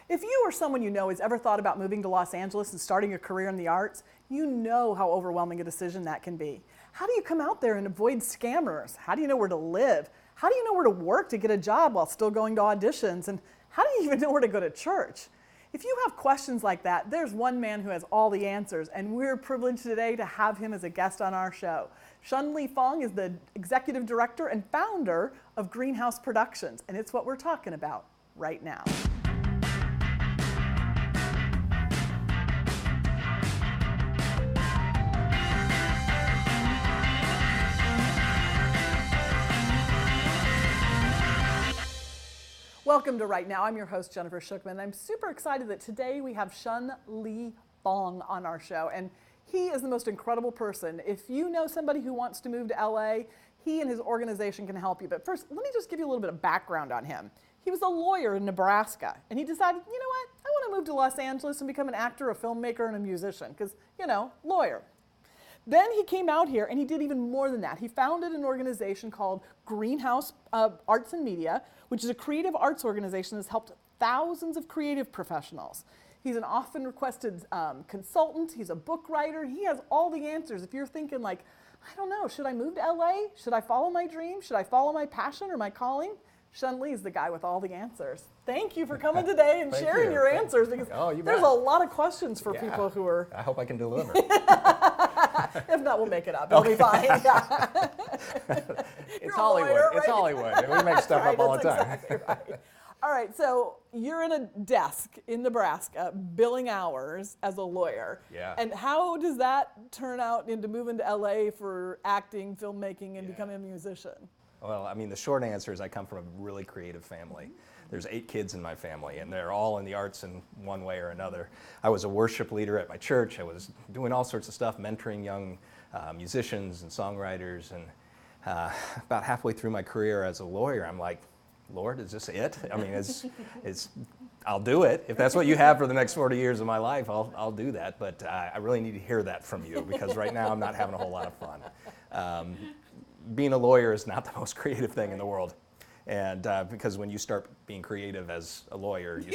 If you or someone you know has ever thought about moving to Los Angeles and starting a career in the arts, you know how overwhelming a decision that can be. How do you come out there and avoid scammers? How do you know where to live? How do you know where to work to get a job while still going to auditions? And how do you even know where to go to church? If you have questions like that, there's one man who has all the answers, and we're privileged today to have him as a guest on our show. Shun Fong is the executive director and founder of Greenhouse Productions, and it's what we're talking about right now. Welcome to Right Now. I'm your host, Jennifer Shookman. I'm super excited that today we have Shun Fong on our show, and he is the most incredible person. If you know somebody who wants to move to LA, he and his organization can help you. But first, let me just give you a little bit of background on him. He was a lawyer in Nebraska, and he decided, you know what, I want to move to Los Angeles and become an actor, a filmmaker, and a musician, because, you know, lawyer. Then he came out here and he did even more than that. He founded an organization called Greenhouse Arts and Media, which is a creative arts organization that's helped thousands of creative professionals. He's an often requested consultant. He's a book writer. He has all the answers. If you're thinking like, I don't know, should I move to LA? Should I follow my dream? Should I follow my passion or my calling? Shun is the guy with all the answers. Thank you for coming today and sharing your answers, because there's a lot of questions for people who are... I hope I can deliver. If not, we'll make it up. It'll be fine. Yeah. It's Hollywood. Lawyer, right? It's Hollywood. We make stuff up all the time. Exactly right. All right, so you're in a desk in Nebraska, billing hours as a lawyer. Yeah. And how does that turn out into moving to LA for acting, filmmaking, and becoming a musician? Well, I mean, the short answer is I come from a really creative family. There's 8 kids in my family, and they're all in the arts in one way or another. I was a worship leader at my church. I was doing all sorts of stuff, mentoring young musicians and songwriters. And about halfway through my career as a lawyer, I'm like, Lord, is this it? I mean, I'll do it. If that's what you have for the next 40 years of my life, I'll do that. But I really need to hear that from you, because right now I'm not having a whole lot of fun. Being a lawyer is not the most creative thing in the world. And because when you start being creative as a lawyer, you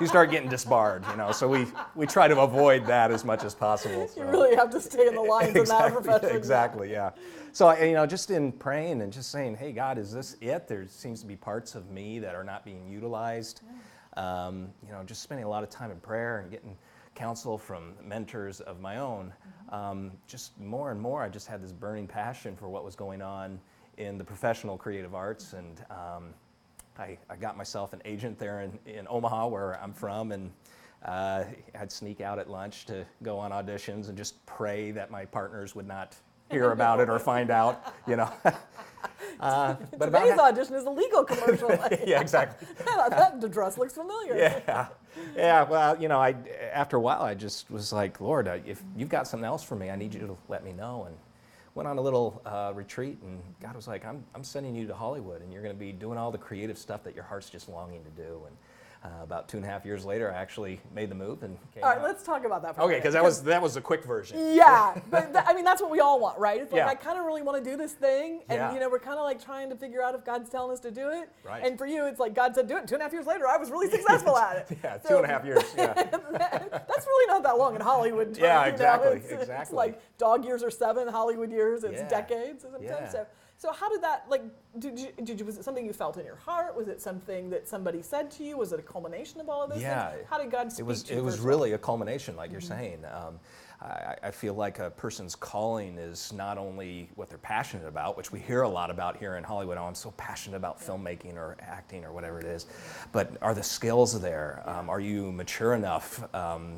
start getting disbarred, you know. So we try to avoid that as much as possible. So. You really have to stay in the lines of that profession. Exactly, yeah. So just in praying and just saying, hey God, is this it? There seems to be parts of me that are not being utilized. Just spending a lot of time in prayer and getting counsel from mentors of my own. Just more and more, I just had this burning passion for what was going on in the professional creative arts, and I got myself an agent there in Omaha, where I'm from, and I'd sneak out at lunch to go on auditions and just pray that my partners would not hear about it or find out, you know. But today's audition is a legal commercial. Yeah, exactly. That dress looks familiar. Yeah. Well, after a while, I just was like, Lord, if you've got something else for me, I need you to let me know. And went on a little retreat, and God was like, I'm sending you to Hollywood, and you're going to be doing all the creative stuff that your heart's just longing to do. And about 2.5 years later, I actually made the move and came All right, out. let's talk about that for a minute. Okay, because that was the quick version. Yeah, but that's what we all want, right? It's like, I kind of really want to do this thing, and we're kind of like trying to figure out if God's telling us to do it. Right. And for you, it's like God said do it. 2.5 years later, I was really successful at it. Yeah, 2.5 years, yeah. That's really not that long in Hollywood. Yeah, exactly, It's like dog years are 7, Hollywood years, it's decades. Yeah. So how did that, was it something you felt in your heart? Was it something that somebody said to you? Was it a culmination of all of those things? How did God speak to you? It was really a culmination, like you're saying. I feel like a person's calling is not only what they're passionate about, which we hear a lot about here in Hollywood. Oh, I'm so passionate about filmmaking or acting or whatever it is. But are the skills there? Are you mature enough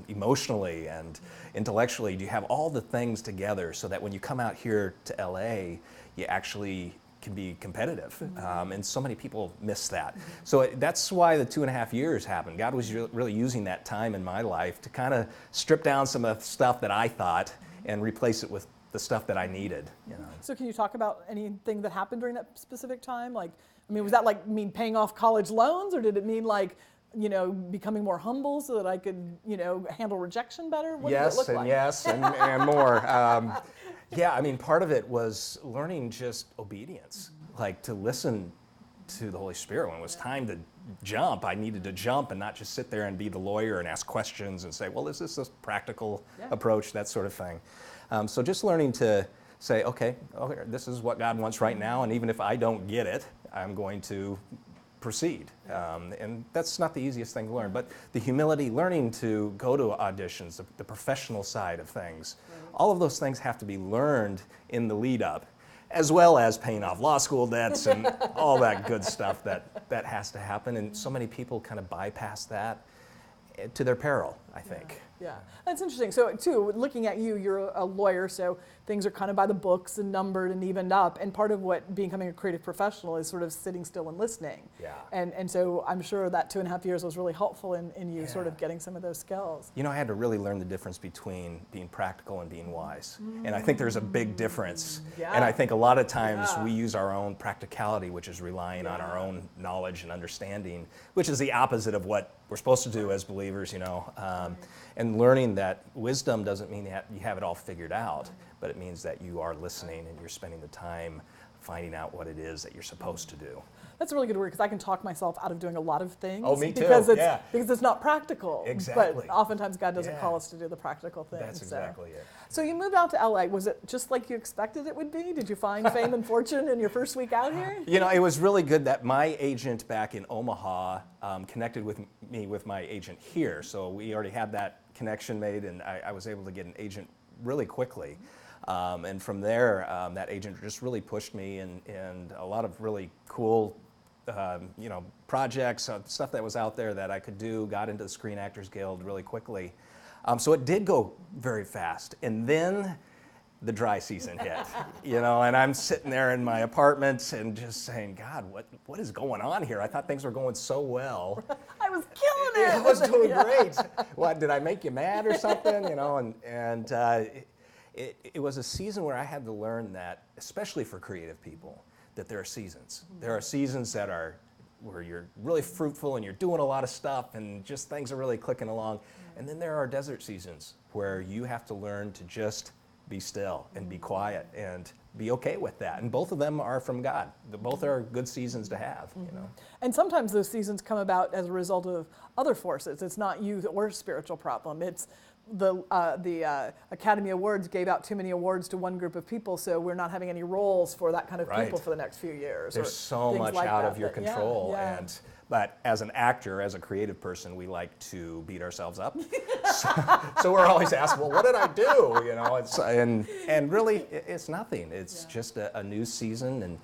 emotionally and intellectually? Do you have all the things together so that when you come out here to LA, you actually can be competitive, and so many people miss that. So that's why the 2.5 years happened. God was really using that time in my life to kind of strip down some of the stuff that I thought and replace it with the stuff that I needed. So can you talk about anything that happened during that specific time? Was that paying off college loans, or did it mean becoming more humble so that I could, handle rejection better? What did it look like? Yes, and more. Part of it was learning just obedience, to listen to the Holy Spirit when it was time to jump. I needed to jump and not just sit there and be the lawyer and ask questions and say, well, is this a practical approach, that sort of thing. So just learning to say, okay, this is what God wants right now, and even if I don't get it, I'm going to proceed. And that's not the easiest thing to learn, but the humility, learning to go to auditions, the professional side of things, all of those things have to be learned in the lead up, as well as paying off law school debts and all that good stuff that has to happen. And so many people kind of bypass that to their peril, I think. Yeah, that's interesting. So too, looking at you, you're a lawyer, so things are kind of by the books and numbered and evened up. And part of what becoming a creative professional is sort of sitting still and listening. Yeah. And so I'm sure that 2.5 years was really helpful in you sort of getting some of those skills. You know, I had to really learn the difference between being practical and being wise. And I think there's a big difference. Yeah. And I think a lot of times we use our own practicality, which is relying on our own knowledge and understanding, which is the opposite of what we're supposed to do as believers, you know. And learning that wisdom doesn't mean that you have it all figured out, but it means that you are listening and you're spending the time finding out what it is that you're supposed to do. That's a really good word, because I can talk myself out of doing a lot of things. Oh, me too, because it's not practical. Exactly. But oftentimes God doesn't call us to do the practical things. That's exactly it. So you moved out to LA. Was it just like you expected it would be? Did you find fame and fortune in your first week out here? You know, it was really good that my agent back in Omaha connected with me with my agent here. So we already had that connection made, and I was able to get an agent really quickly. And from there, that agent just really pushed me, and a lot of really cool you know, projects, stuff that was out there that I could do, got into the Screen Actors Guild really quickly. So it did go very fast. And then the dry season hit, you know, and I'm sitting there in my apartment and just saying, God, what is going on here? I thought things were going so well. I was killing it. I was doing great. What, did I make you mad or something? You know, and it was a season where I had to learn that, especially for creative people, that there are seasons. There are seasons that are where you're really fruitful and you're doing a lot of stuff and just things are really clicking along. And then there are desert seasons where you have to learn to just be still and be quiet and be okay with that. And both of them are from God. Both are good seasons to have, you know. And sometimes those seasons come about as a result of other forces. It's not you or a spiritual problem. It's the Academy Awards gave out too many awards to one group of people, so we're not having any roles for that kind of people for the next few years. There's so much like out of your control. Yeah. But as an actor, as a creative person, we like to beat ourselves up. so we're always asked, well, what did I do? You know, and really, it's nothing. It's just a new season.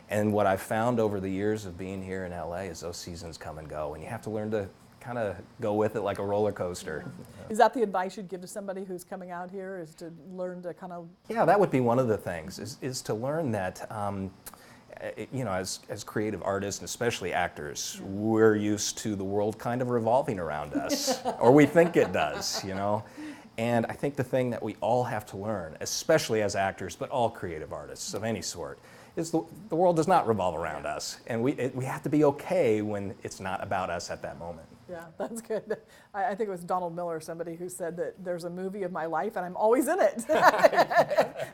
And what I've found over the years of being here in LA is those seasons come and go, and you have to learn to kind of go with it like a roller coaster. Is that the advice you'd give to somebody who's coming out here, is to learn to kind of... Yeah, that would be one of the things, is to learn that, you know, as creative artists, and especially actors, we're used to the world kind of revolving around us, or we think it does, you know. And I think the thing that we all have to learn, especially as actors, but all creative artists of any sort, is the world does not revolve around us. And we have to be okay when it's not about us at that moment. Yeah, that's good. I think it was Donald Miller, somebody who said that there's a movie of my life and I'm always in it.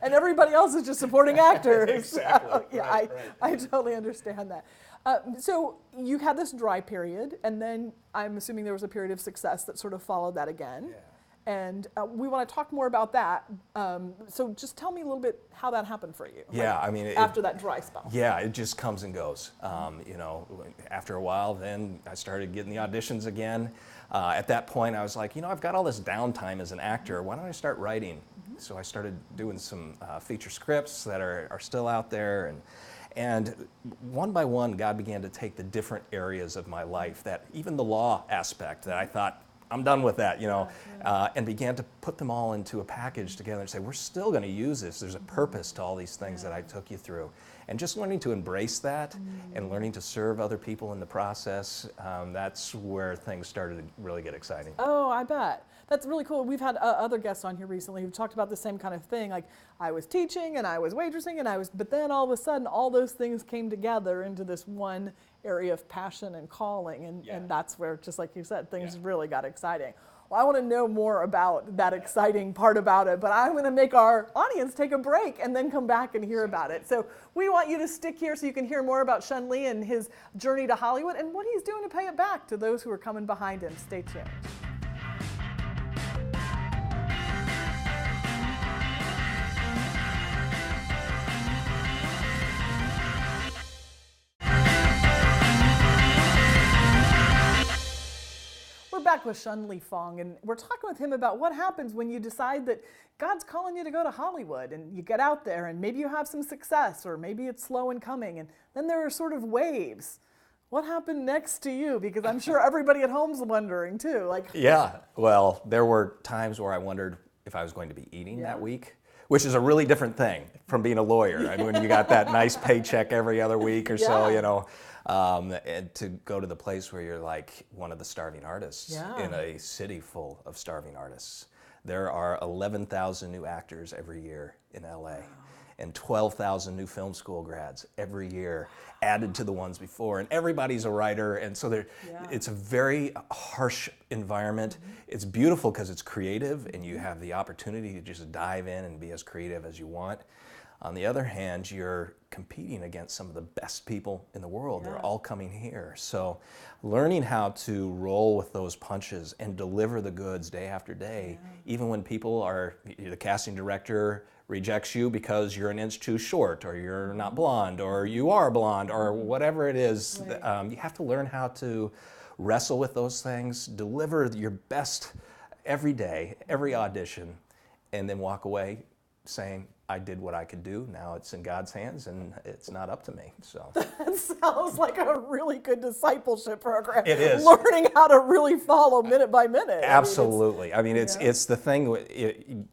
And everybody else is just supporting actors. Exactly. So, yeah, I totally understand that. So you had this dry period, and then I'm assuming there was a period of success that sort of followed that again. Yeah. And we want to talk more about that. So just tell me a little bit how that happened for you. Yeah, I mean, after that dry spell. Yeah, it just comes and goes. You know, after a while, then I started getting the auditions again. At that point, I was like, you know, I've got all this downtime as an actor. Why don't I start writing? So I started doing some feature scripts that are still out there, and one by one, God began to take the different areas of my life, that even the law aspect that I thought, I'm done with that, you know, and began to put them all into a package together and say, we're still going to use this. There's a purpose to all these things that I took you through. And just learning to embrace that and learning to serve other people in the process, that's where things started to really get exciting. Oh, I bet. That's really cool. We've had other guests on here recently who've talked about the same kind of thing. Like, I was teaching and I was waitressing but then all of a sudden all those things came together into this one area of passion and calling, and that's where, just like you said, things Yeah. really got exciting. Well, I want to know more about that exciting part about it, but I'm going to make our audience take a break and then come back and hear about it. So we want you to stick here so you can hear more about Shun Lee and his journey to Hollywood and what he's doing to pay it back to those who are coming behind him. Stay tuned. We're back with Shun Lee Fong, and we're talking with him about what happens when you decide that God's calling you to go to Hollywood, and you get out there, and maybe you have some success, or maybe it's slow in coming, and then there are sort of waves. What happened next to you? Because I'm sure everybody at home's wondering too. Like, Yeah, well, there were times where I wondered if I was going to be eating that week, which is a really different thing from being a lawyer. I mean, when you got that nice paycheck every other week or so, you know, and to go to the place where you're like one of the starving artists in a city full of starving artists. There are 11,000 new actors every year in LA. And 12,000 new film school grads every year, added to the ones before. And everybody's a writer, and so it's a very harsh environment. It's beautiful because it's creative, and you have the opportunity to just dive in and be as creative as you want. On the other hand, you're competing against some of the best people in the world. They're all coming here. So learning how to roll with those punches and deliver the goods day after day, even when people are, the casting director rejects you because you're an inch too short, or you're not blonde, or you are blonde, or whatever it is. You have to learn how to wrestle with those things, deliver your best every day, every audition, and then walk away saying, I did what I could do. Now it's in God's hands, and it's not up to me. So that sounds like a really good discipleship program. It is. Learning how to really follow minute by minute. Absolutely. I mean, it's the thing.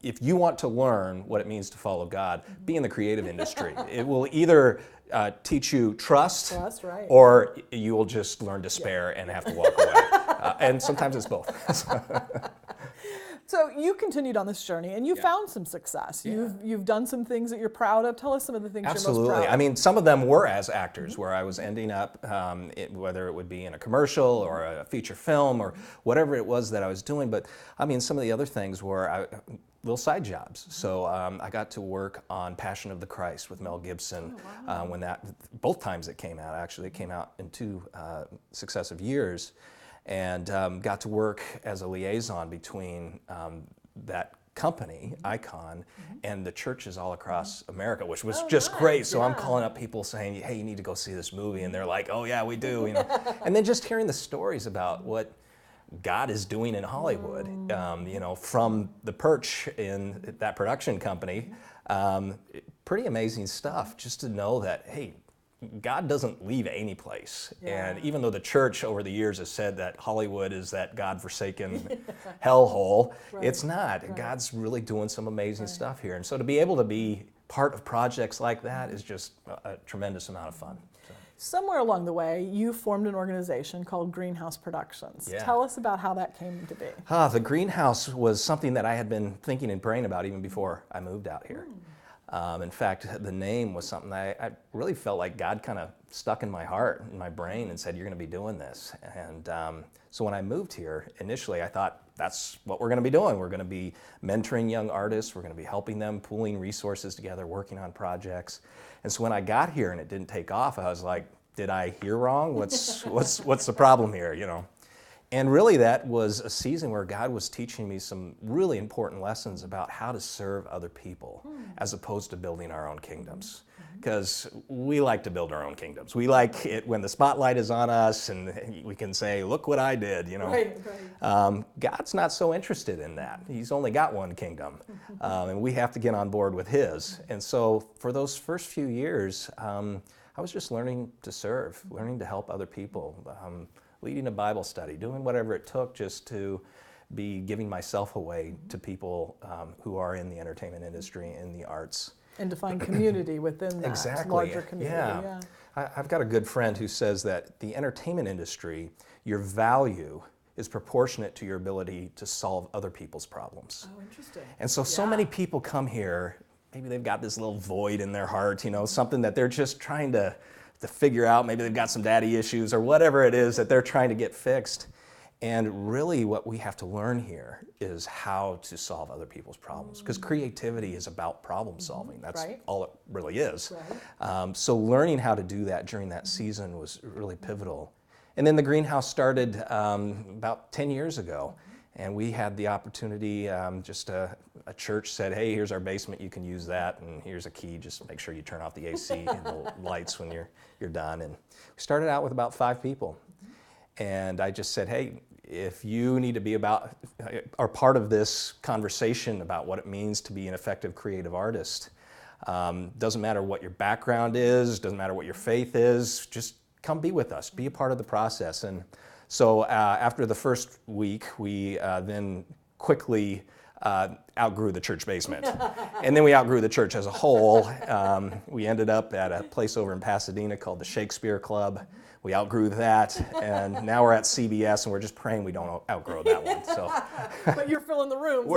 If you want to learn what it means to follow God, be in the creative industry. It will either teach you trust, or you will just learn despair and have to walk away. And sometimes it's both. So you continued on this journey, and you found some success. You've done some things that you're proud of. Tell us some of the things you're most proud of. I mean, some of them were as actors, where I was ending up, whether it would be in a commercial or a feature film or whatever it was that I was doing. But I mean, some of the other things were little side jobs. So I got to work on Passion of the Christ with Mel Gibson when both times it came out. Actually, it came out in 2 successive years. And got to work as a liaison between that company, Icon, and the churches all across America, which was just great. So I'm calling up people saying, hey, you need to go see this movie. And they're like, oh, yeah, we do. You know? And then just hearing the stories about what God is doing in Hollywood, you know, from the perch in that production company, pretty amazing stuff, just to know that, hey, God doesn't leave any place. And even though the church over the years has said that Hollywood is that God-forsaken hellhole, it's not. God's really doing some amazing stuff here. And so to be able to be part of projects like that is just a tremendous amount of fun. Somewhere along the way, you formed an organization called Greenhouse Productions. Tell us about how that came to be. The Greenhouse was something that I had been thinking and praying about even before I moved out here. In fact, the name was something I really felt like God kind of stuck in my heart, in my brain, and said, you're going to be doing this. And so when I moved here, initially I thought, that's what we're going to be doing. We're going to be mentoring young artists. We're going to be helping them, pooling resources together, working on projects. And so when I got here and it didn't take off, I was like, did I hear wrong? What's the problem here, you know? And really that was a season where God was teaching me some really important lessons about how to serve other people as opposed to building our own kingdoms. Because we like to build our own kingdoms. We like it when the spotlight is on us and we can say, look what I did, you know. God's not so interested in that. He's only got one kingdom. And we have to get on board with his. And so for those first few years, I was just learning to serve, learning to help other people, leading a Bible study, doing whatever it took just to be giving myself away to people who are in the entertainment industry, in the arts. And to find community within that larger community. Yeah. I've got a good friend who says that the entertainment industry, your value is proportionate to your ability to solve other people's problems. Oh, interesting. And so many people come here, maybe they've got this little void in their heart, you know, something that they're just trying to to figure out, maybe they've got some daddy issues or whatever it is that they're trying to get fixed. And really what we have to learn here is how to solve other people's problems, because creativity is about problem solving. That's all it really is. So learning how to do that during that season was really pivotal. And then the greenhouse started about 10 years ago. And we had the opportunity, just a church said, hey, here's our basement, you can use that, and here's a key, just make sure you turn off the AC and the lights when you're done. And we started out with about 5 people. And I just said, hey, if you need to be are part of this conversation about what it means to be an effective creative artist, doesn't matter what your background is, doesn't matter what your faith is, just come be with us, be a part of the process. And so after the first week, we then quickly outgrew the church basement. And then we outgrew the church as a whole. We ended up at a place over in Pasadena called the Shakespeare Club. We outgrew that, and now we're at CBS, and we're just praying we don't outgrow that one. So, but you're filling the rooms.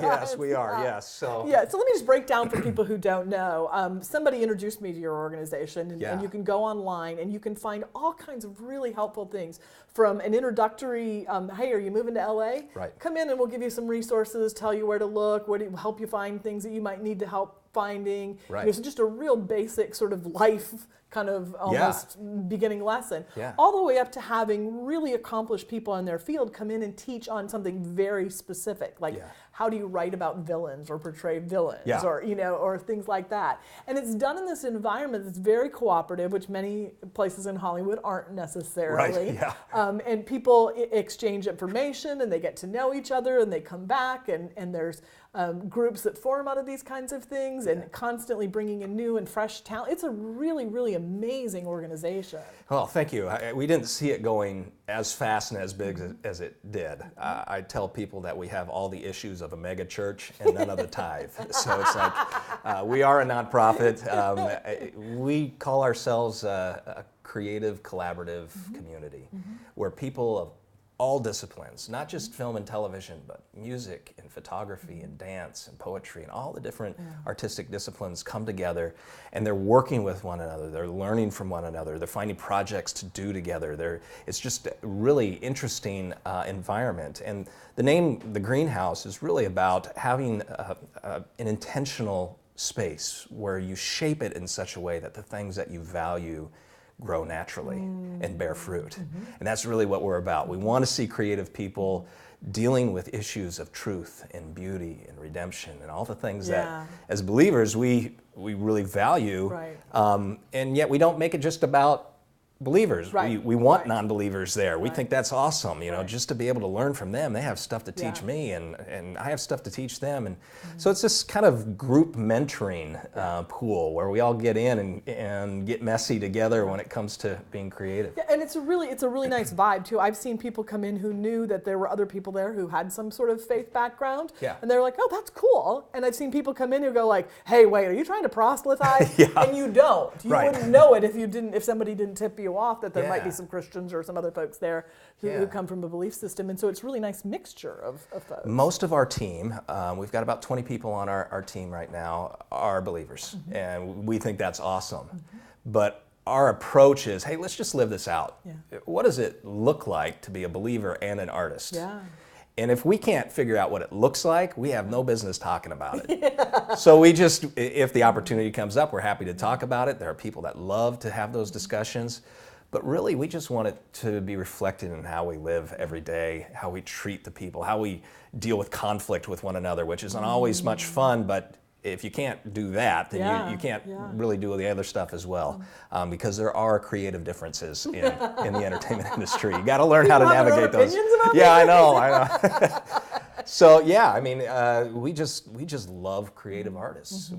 Yes, we are. Yes. So let me just break down for people who don't know. Somebody introduced me to your organization, and you can go online and you can find all kinds of really helpful things. From an introductory, hey, are you moving to LA? Right. Come in and we'll give you some resources, tell you where to look, help you find things that you might need to help finding. Right. It's just a real basic sort of life kind of almost beginning lesson, all the way up to having really accomplished people in their field come in and teach on something very specific, like how do you write about villains or portray villains, or or things like that. And it's done in this environment that's very cooperative, which many places in Hollywood aren't necessarily. And people exchange information and they get to know each other and they come back, and there's groups that form out of these kinds of things, and constantly bringing in new and fresh talent. It's a really, really amazing organization. Well, thank you. We didn't see it going as fast and as big as it did. I tell people that we have all the issues of a mega church and none of the tithe. So it's like we are a nonprofit. We call ourselves a creative, collaborative community where people of all disciplines, not just film and television, but music and photography and dance and poetry and all the different artistic disciplines come together, and they're working with one another, they're learning from one another, they're finding projects to do together. It's just a really interesting environment. And the name, The Greenhouse, is really about having an intentional space where you shape it in such a way that the things that you value grow naturally and bear fruit. And that's really what we're about. We want to see creative people dealing with issues of truth and beauty and redemption and all the things that as believers we really value, and yet we don't make it just about believers. We want non-believers there. We think that's awesome, just to be able to learn from them. They have stuff to teach me, and I have stuff to teach them. And so it's this kind of group mentoring pool where we all get in and get messy together when it comes to being creative. Yeah, and it's a really nice vibe too. I've seen people come in who knew that there were other people there who had some sort of faith background, and they're like, oh, that's cool. And I've seen people come in who go like, hey, wait, are you trying to proselytize? And you don't. You wouldn't know it if somebody didn't tip you off that there might be some Christians or some other folks there who come from a belief system. And so it's a really nice mixture of folks. Most of our team, we've got about 20 people on our team right now, are believers. And we think that's awesome. But our approach is, hey, let's just live this out. What does it look like to be a believer and an artist? And if we can't figure out what it looks like, we have no business talking about it. So we just, if the opportunity comes up, we're happy to talk about it. There are people that love to have those discussions. But really, we just want it to be reflected in how we live every day, how we treat the people, how we deal with conflict with one another, which isn't always much fun, but if you can't do that, then you can't really do the other stuff as well, because there are creative differences in the entertainment industry. You got to learn how to navigate those. I know. So I mean, we just love creative artists.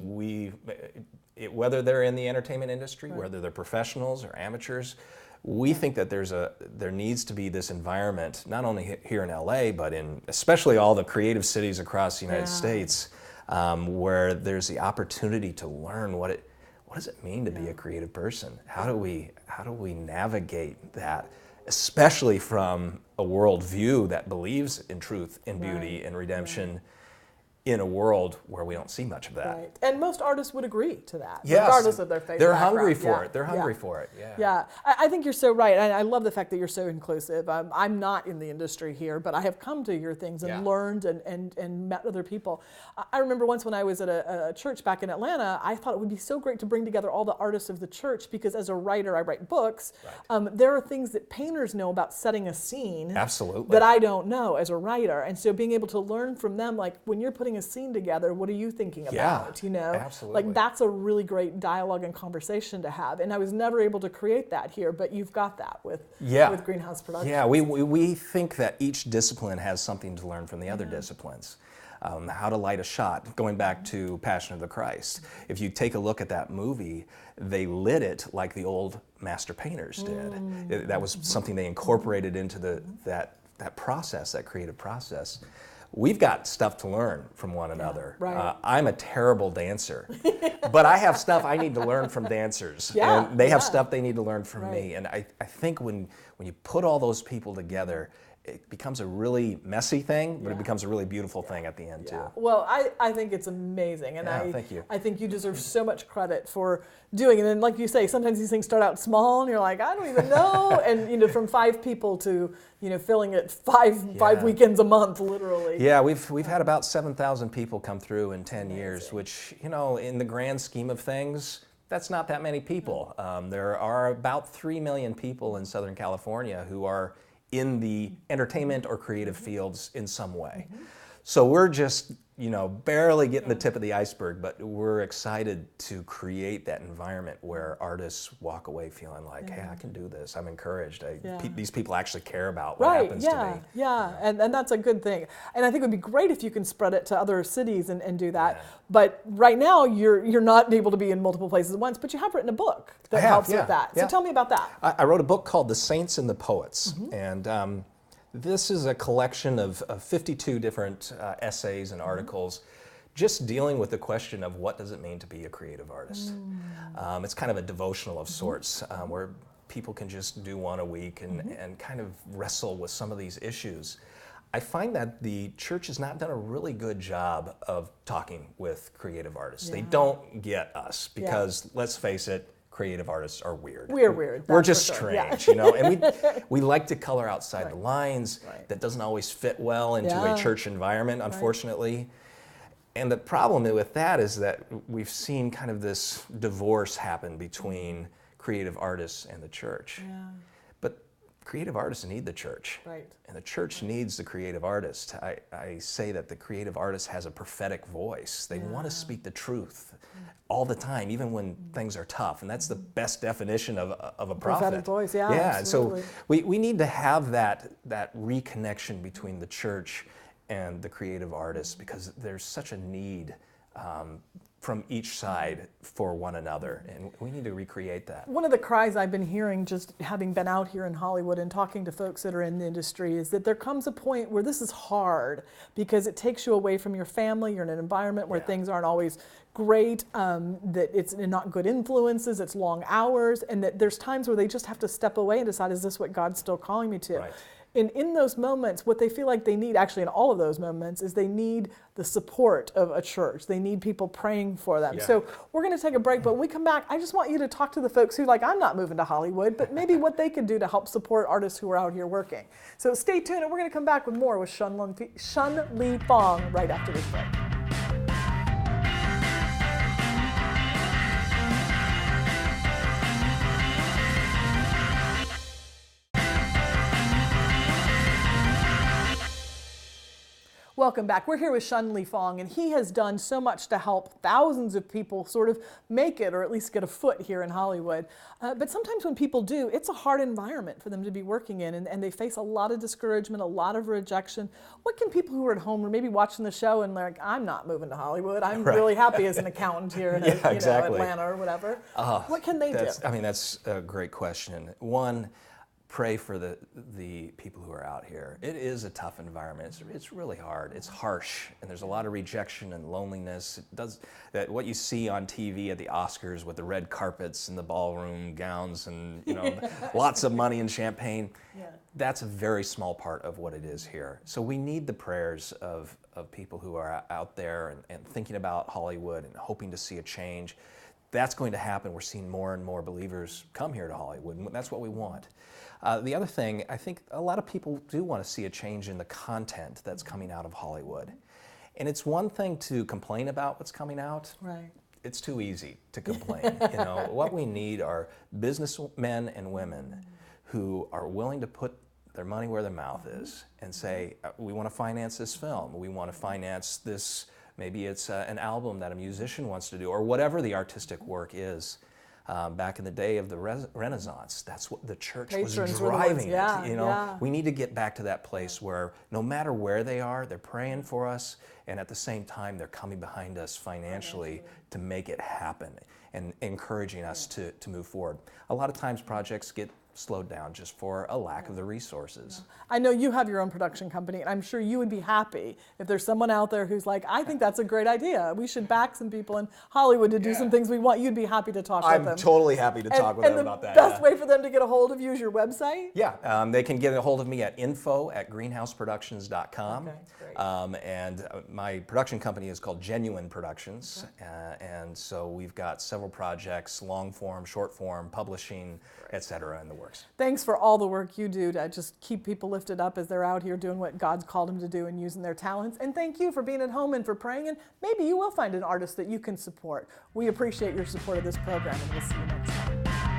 Whether they're in the entertainment industry, whether they're professionals or amateurs, we think that there needs to be this environment, not only here in LA, but in especially all the creative cities across the United States, where there's the opportunity to learn what does it mean to be a creative person? How do we navigate that, especially from a worldview that believes in truth and beauty and redemption, in a world where we don't see much of that. Right. And most artists would agree to that, Yes. regardless of their faith They're background. hungry for Yeah. it. They're hungry for it. Yeah. Yeah, I think you're so right. And I love the fact that you're so inclusive. I'm not in the industry here, but I have come to your things and Yeah. learned and met other people. I remember once when I was at a church back in Atlanta, I thought it would be so great to bring together all the artists of the church, because as a writer, I write books. Right. There are things that painters know about setting a scene Absolutely. that I don't know as a writer. And so being able to learn from them, like when you're putting a scene together, what are you thinking about? You know, absolutely. like that's a really great dialogue and conversation to have. And I was never able to create that here, but you've got that with Greenhouse Productions. Yeah, we think that each discipline has something to learn from the other disciplines. How to light a shot, going back to Passion of the Christ. If you take a look at that movie, they lit it like the old master painters did. That was something they incorporated into that process, that creative process. We've got stuff to learn from one another. Right. I'm a terrible dancer, but I have stuff I need to learn from dancers. Yeah, And they have stuff they need to learn from Right. me. And I think when you put all those people together, it becomes a really messy thing, but it becomes a really beautiful thing at the end too. Well, I think it's amazing, and Thank you. I think you deserve so much credit for doing it. And like you say, sometimes these things start out small, and you're like, I don't even know. And from 5 people to filling it five weekends a month, literally. Yeah, we've had about 7,000 people come through in 10 years, which in the grand scheme of things, that's not that many people. There are about 3 million people in Southern California who are in the entertainment or creative fields in some way. So we're just, barely getting the tip of the iceberg, but we're excited to create that environment where artists walk away feeling like, hey, I can do this. I'm encouraged. These people actually care about what happens to me. Yeah, and that's a good thing. And I think it would be great if you can spread it to other cities and do that. But right now, you're not able to be in multiple places at once, but you have written a book that helps with that. So tell me about that. I wrote a book called The Saints and the Poets. And this is a collection of 52 different essays and articles just dealing with the question of what does it mean to be a creative artist. It's kind of a devotional of sorts where people can just do one a week and kind of wrestle with some of these issues. I find that the church has not done a really good job of talking with creative artists. They don't get us because, let's face it, creative artists are weird. We're weird. We're just strange, and we like to color outside the lines. That doesn't always fit well into a church environment, unfortunately. And the problem with that is that we've seen kind of this divorce happen between creative artists and the church. But creative artists need the church. And the church needs the creative artist. I say that the creative artist has a prophetic voice. They want to speak the truth all the time, even when things are tough. And that's the best definition of a prophet. Prophetic voice, yeah, absolutely. so we need to have that reconnection between the church and the creative artist, because there's such a need from each side for one another, and we need to recreate that. One of the cries I've been hearing, just having been out here in Hollywood and talking to folks that are in the industry, is that there comes a point where this is hard because it takes you away from your family. You're in an environment where things aren't always great, that it's not good influences, it's long hours, and that there's times where they just have to step away and decide, is this what God's still calling me to? And in those moments, what they feel like they need, actually in all of those moments, is they need the support of a church. They need people praying for them. So we're going to take a break, but when we come back, I just want you to talk to the folks who, like, I'm not moving to Hollywood, but maybe what they could do to help support artists who are out here working. So stay tuned, and we're going to come back with more with Shun Li Fong right after this break. Welcome back. We're here with Shun Li Fong, and he has done so much to help thousands of people sort of make it, or at least get a foot here in Hollywood. But sometimes when people do, it's a hard environment for them to be working in, and they face a lot of discouragement, a lot of rejection. What can people who are at home or maybe watching the show and they're like, I'm not moving to Hollywood. I'm really happy as an accountant here in Atlanta or whatever. What can they do? I mean, that's a great question. One, pray for the people who are out here. It is a tough environment. It's really hard. It's harsh, and there's a lot of rejection and loneliness. It does that. What you see on TV at the Oscars with the red carpets and the ballroom gowns and lots of money and champagne. Yeah. That's a very small part of what it is here. So we need the prayers of people who are out there and thinking about Hollywood and hoping to see a change. That's going to happen. We're seeing more and more believers come here to Hollywood, and that's what we want. The other thing, I think a lot of people do want to see a change in the content that's coming out of Hollywood. And it's one thing to complain about what's coming out. Right. It's too easy to complain. What we need are businessmen and women who are willing to put their money where their mouth is and say, we want to finance this film, we want to finance this, maybe it's an album that a musician wants to do, or whatever the artistic work is. Back in the day of the Renaissance, that's what the church was driving it. We need to get back to that place where no matter where they are, they're praying for us, and at the same time, they're coming behind us financially to make it happen and encouraging us to move forward. A lot of times projects get slowed down just for a lack of the resources. I know you have your own production company, and I'm sure you would be happy if there's someone out there who's like, I think that's a great idea. We should back some people in Hollywood to do some things we want. You'd be happy to talk with them. I'm totally happy to talk with them about that. And the best way for them to get a hold of you is your website? Yeah, they can get a hold of me at info@greenhouseproductions.com. Okay, great. And my production company is called Genuine Productions. And so we've got several projects, long form, short form, publishing, etc. in the works. Thanks for all the work you do to just keep people lifted up as they're out here doing what God's called them to do and using their talents. And thank you for being at home and for praying. And maybe you will find an artist that you can support. We appreciate your support of this program, and we'll see you next time.